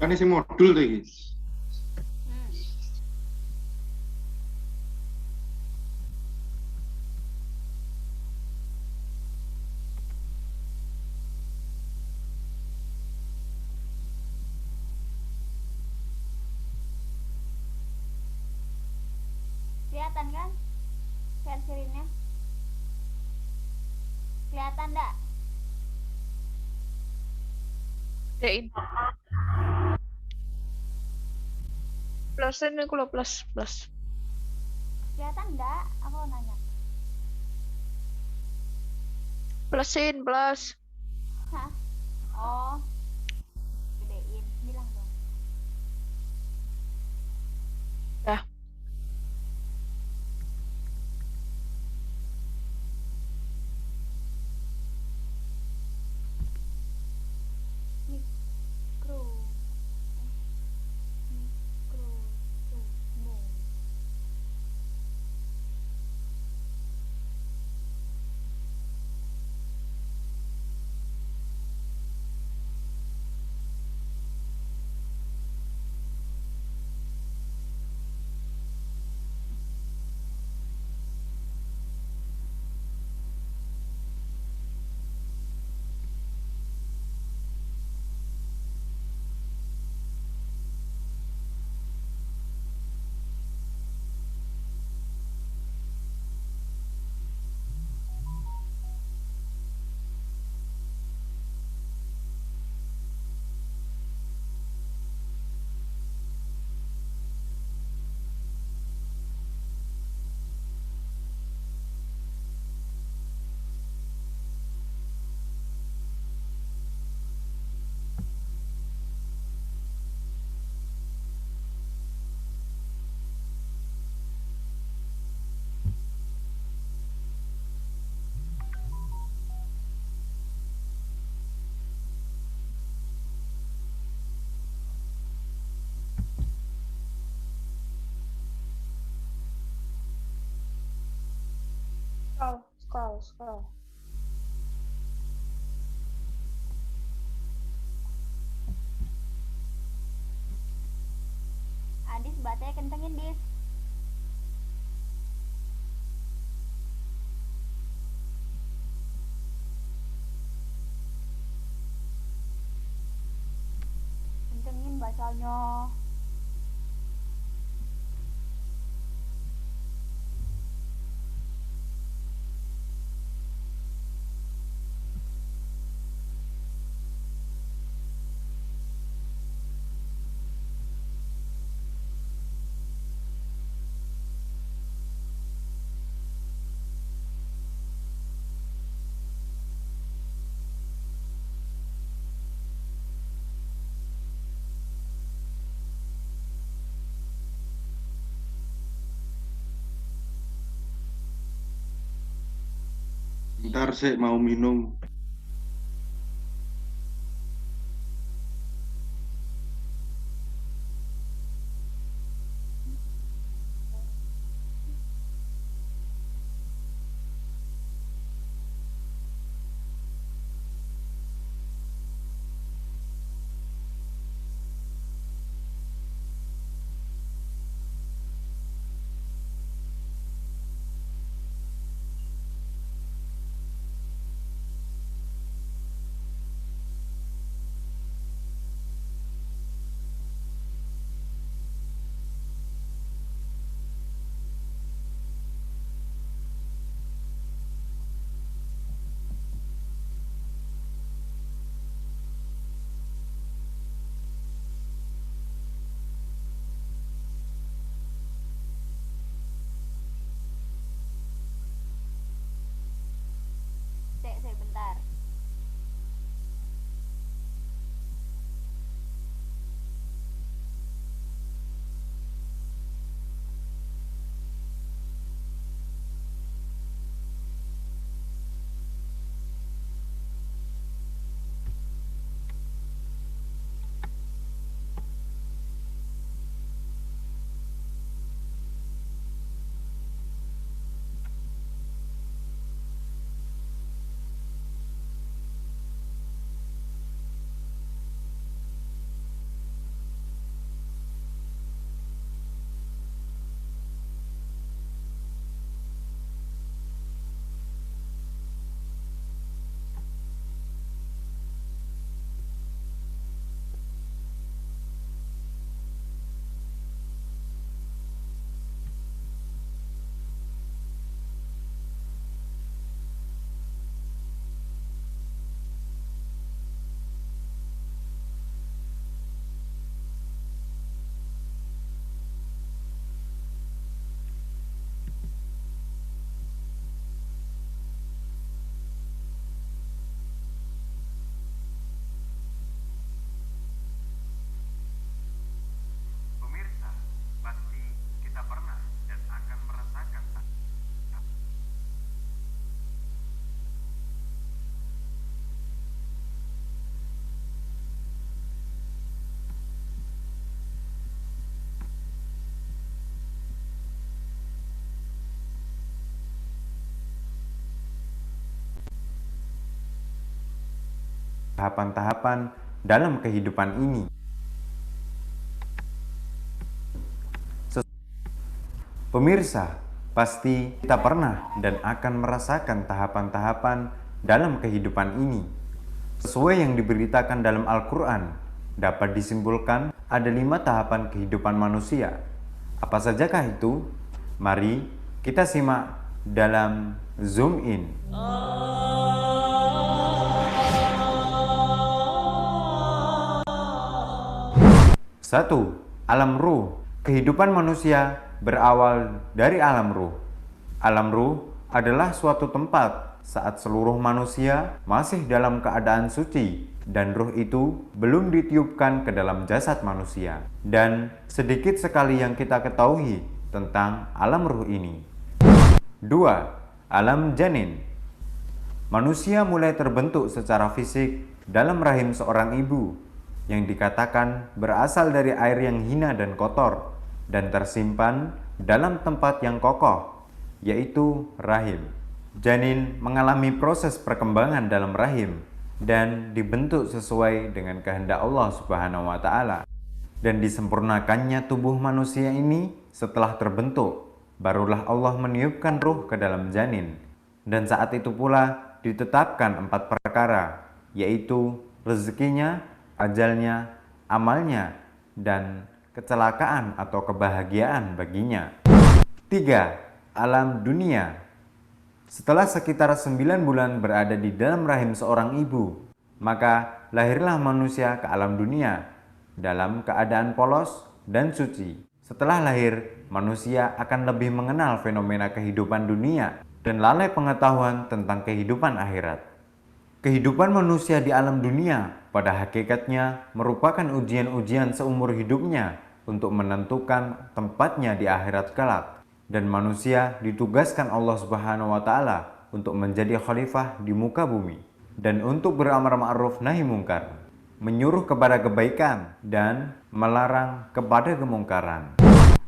Bukannya si modul tuh iki. Kelihatan kan share screen-nya? Kelihatan enggak? Dein. Plusin aku lo plus. Kelihatan enggak? Aku nanya. Plusin plus. Hah? Oh. Gedein, bilang dong. Dah. Mikro. Mikro. Tuh. Scroll. Adis batanya kencengin, Dis. Kencengin bacanya. Ntar sih mau minum. tahapan-tahapan dalam kehidupan ini. Pemirsa, pasti kita pernah dan akan merasakan tahapan-tahapan dalam kehidupan ini. Sesuai yang diberitakan dalam Al-Quran, dapat disimpulkan ada 5 tahapan kehidupan manusia. Apa sajakah itu? Mari kita simak dalam Zoom In. 1. Alam ruh. Kehidupan manusia berawal dari alam ruh. Alam ruh adalah suatu tempat saat seluruh manusia masih dalam keadaan suci dan ruh itu belum ditiupkan ke dalam jasad manusia. Dan sedikit sekali yang kita ketahui tentang alam ruh ini. 2. Alam janin. Manusia mulai terbentuk secara fisik dalam rahim seorang ibu yang dikatakan berasal dari air yang hina dan kotor dan tersimpan dalam tempat yang kokoh, yaitu rahim. Janin mengalami proses perkembangan dalam rahim dan dibentuk sesuai dengan kehendak Allah Subhanahu wa Ta'ala. Dan disempurnakannya tubuh manusia ini setelah terbentuk, barulah Allah meniupkan ruh ke dalam janin. Dan saat itu pula ditetapkan 4 perkara, yaitu rezekinya, ajalnya, amalnya, dan kecelakaan atau kebahagiaan baginya. 3. Alam dunia. Setelah sekitar 9 bulan berada di dalam rahim seorang ibu, maka lahirlah manusia ke alam dunia dalam keadaan polos dan suci. Setelah lahir, manusia akan lebih mengenal fenomena kehidupan dunia dan lalai pengetahuan tentang kehidupan akhirat. Kehidupan manusia di alam dunia pada hakikatnya merupakan ujian-ujian seumur hidupnya untuk menentukan tempatnya di akhirat kelak. Dan manusia ditugaskan Allah Subhanahu wa Ta'ala untuk menjadi khalifah di muka bumi dan untuk beramar ma'ruf nahi mungkar, menyuruh kepada kebaikan dan melarang kepada kemungkaran.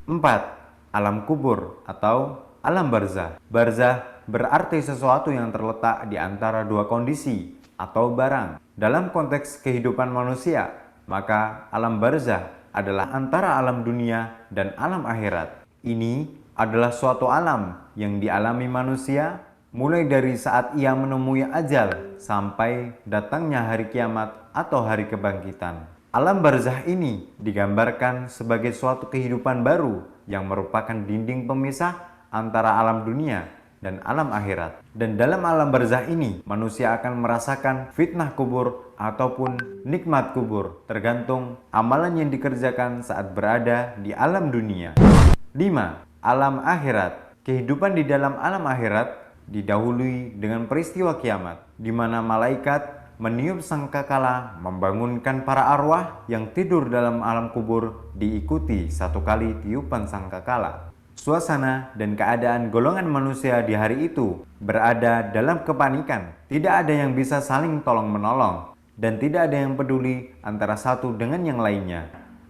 4. Alam kubur atau alam barzah. Barzah berarti sesuatu yang terletak di antara 2 kondisi atau barang. Dalam konteks kehidupan manusia, maka alam barzah adalah antara alam dunia dan alam akhirat. Ini adalah suatu alam yang dialami manusia mulai dari saat ia menemui ajal sampai datangnya hari kiamat atau hari kebangkitan. Alam barzah ini digambarkan sebagai suatu kehidupan baru yang merupakan dinding pemisah antara alam dunia dan alam akhirat. Dan dalam alam barzah ini, manusia akan merasakan fitnah kubur ataupun nikmat kubur, tergantung amalan yang dikerjakan saat berada di alam dunia. 5. Alam akhirat. Kehidupan di dalam alam akhirat didahului dengan peristiwa kiamat, di mana malaikat meniup sangkakala membangunkan para arwah yang tidur dalam alam kubur, diikuti 1 kali tiupan sangkakala. Suasana dan keadaan golongan manusia di hari itu berada dalam kepanikan. Tidak ada yang bisa saling tolong-menolong dan tidak ada yang peduli antara satu dengan yang lainnya.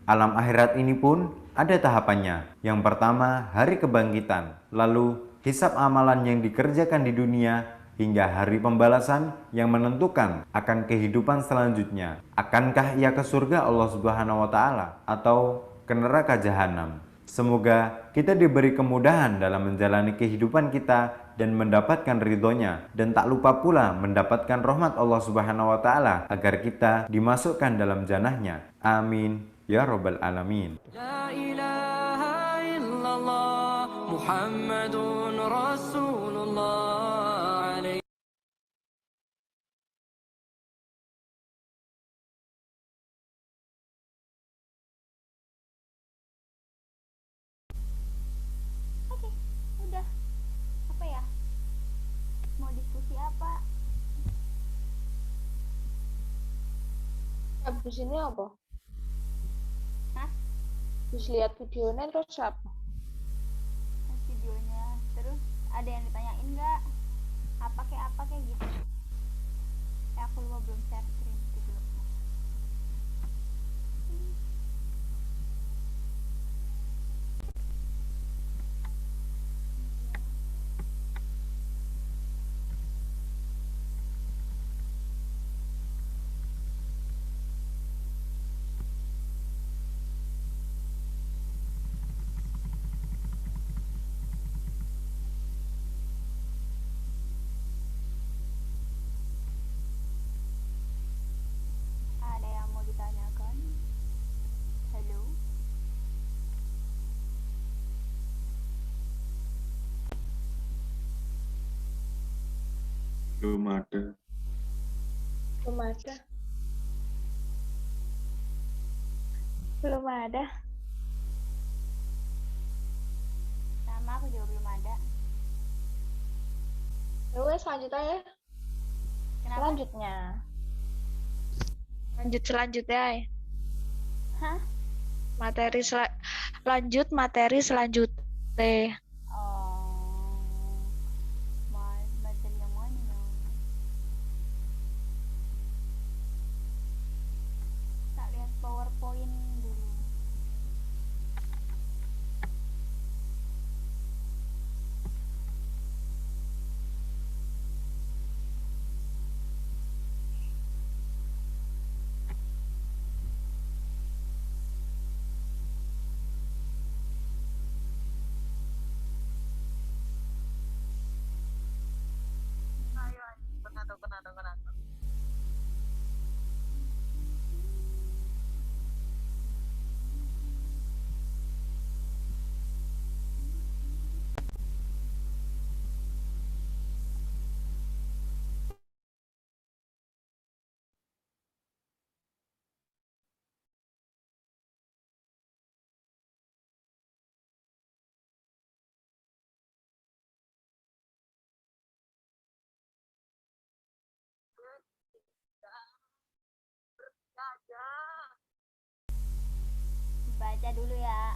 Alam akhirat ini pun ada tahapannya. Yang pertama, hari kebangkitan, lalu hisab amalan yang dikerjakan di dunia hingga hari pembalasan yang menentukan akan kehidupan selanjutnya. Akankah ia ke surga Allah Subhanahu wa Ta'ala atau ke neraka jahanam? Semoga kita diberi kemudahan dalam menjalani kehidupan kita dan mendapatkan ridhonya, dan tak lupa pula mendapatkan rahmat Allah Subhanahu wa Ta'ala agar kita dimasukkan dalam jannahnya. Amin ya rabbal alamin. La ilaha illallah Muhammadun Rasulullah. Oke, udah. Apa ya? Mau diskusi apa? Habis ini apa? Hah? Habis lihat videonya terus apa? Videonya. Terus ada yang ditanyain nggak? Apa kayak gitu. Aku lupa belum share screen gitu. Belum ada. Belum ada. Belum ada. Sama aku juga belum ada. Ya wes, lanjut aja. Kenapa? Selanjutnya. Lanjut selanjutnya ya. Hah? Lanjut materi selanjutnya. Oh, mas materi yang mana? Tak lihat PowerPoint dulu. Baca dulu ya.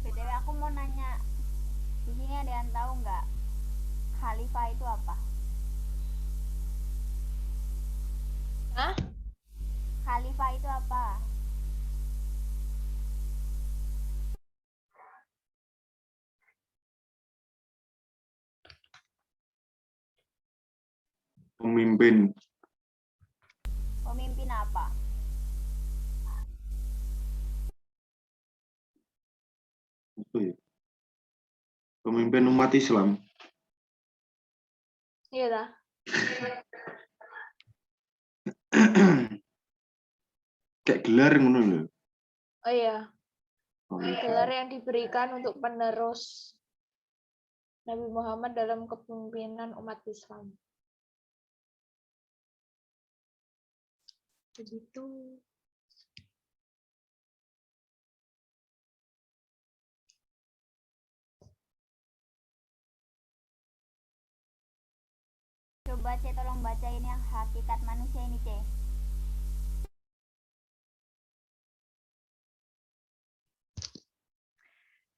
BTW aku mau nanya, di sini ada yang tahu nggak khalifah itu apa? Hah? Khalifah itu apa? Pemimpin. Pemimpin apa? Apa ya? Pemimpin umat Islam. Iya dah. Kayak gelar ngono lho. Oh iya. Oh, Gelar yang diberikan untuk penerus Nabi Muhammad dalam kepemimpinan umat Islam. Begitu. Coba C tolong bacain yang hakikat manusia ini C.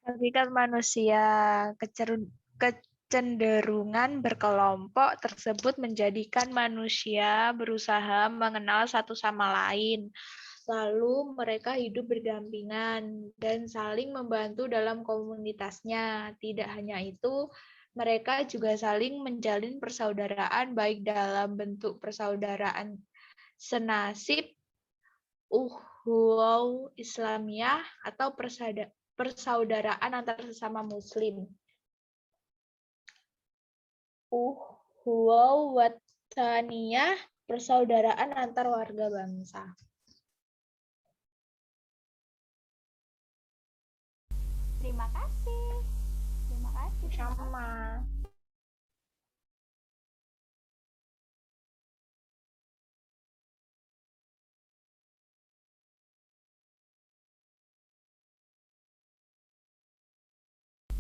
Hakikat manusia, kecenderungan berkelompok tersebut menjadikan manusia berusaha mengenal satu sama lain. Lalu mereka hidup berdampingan dan saling membantu dalam komunitasnya. Tidak hanya itu, mereka juga saling menjalin persaudaraan baik dalam bentuk persaudaraan senasib, ukhuwah Islamiyah, atau persaudaraan antar sesama muslim. Ukhuwah Wathaniyah, persaudaraan antar warga bangsa. Terima kasih. Terima kasih. Sama.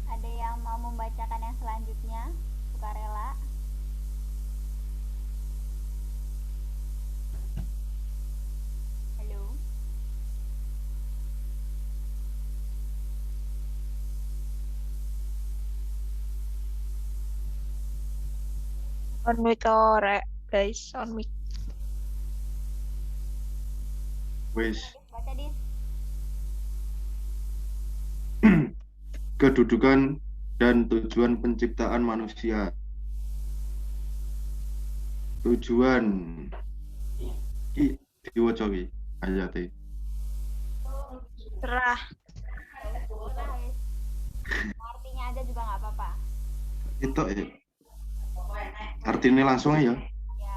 Ada yang mau membacakan yang selanjutnya? Sukarela. Halo. On mic ora, guys, on mic. wes. Baca Dis. Kedudukan dan tujuan penciptaan manusia. Tujuan diwaca iki ayate. Serah. Udah, wis. Artinya aja juga nggak apa-apa. Itu ya. Artinya langsung ya. Ya.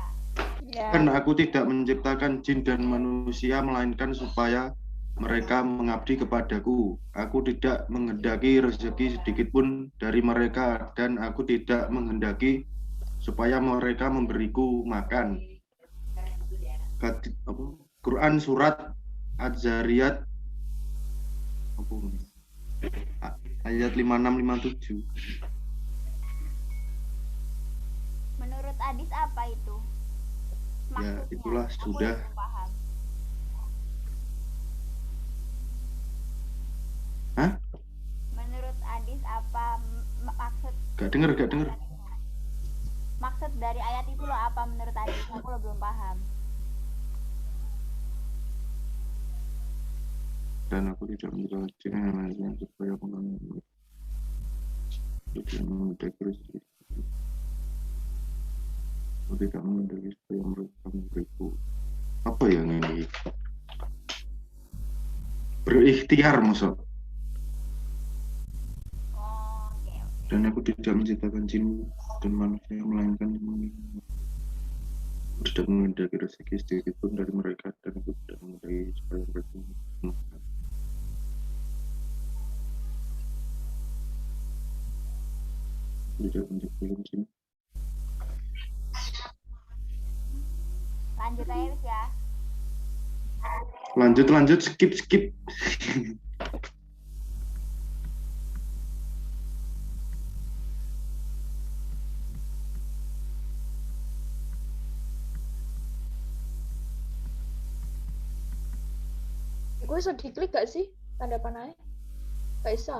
Ya. Kan aku tidak menciptakan jin dan manusia, melainkan supaya mereka mengabdi kepadaku. Aku tidak menghendaki rezeki sedikit pun dari mereka, dan aku tidak menghendaki supaya mereka memberiku makan. Quran surat Az-Zariyat ayat 56-57. Menurut Adis apa itu? Ya, Maksudnya, itulah aku sudah. belum paham. Hah? Menurut Adis apa maksud Gak denger. maksud dari ayat itu loh, apa menurut Adis? Aku lo belum paham. Dan aku tidak menjelaskan supaya mengambil aku tidak menghendaki supaya mereka memberiku apa yang ini berikhtiar maksud. Oh, oke. Dan aku tidak menciptakan jin dan manusia, melainkan aku tidak menghendaki rezeki sedikit pun dari mereka, dan aku tidak menghendaki supaya mereka makan. Tidak menciptakan jin. Lanjut aja Wis, ya. Lanjut, skip. Gue bisa diklik gak sih tanda panahnya? Gak bisa.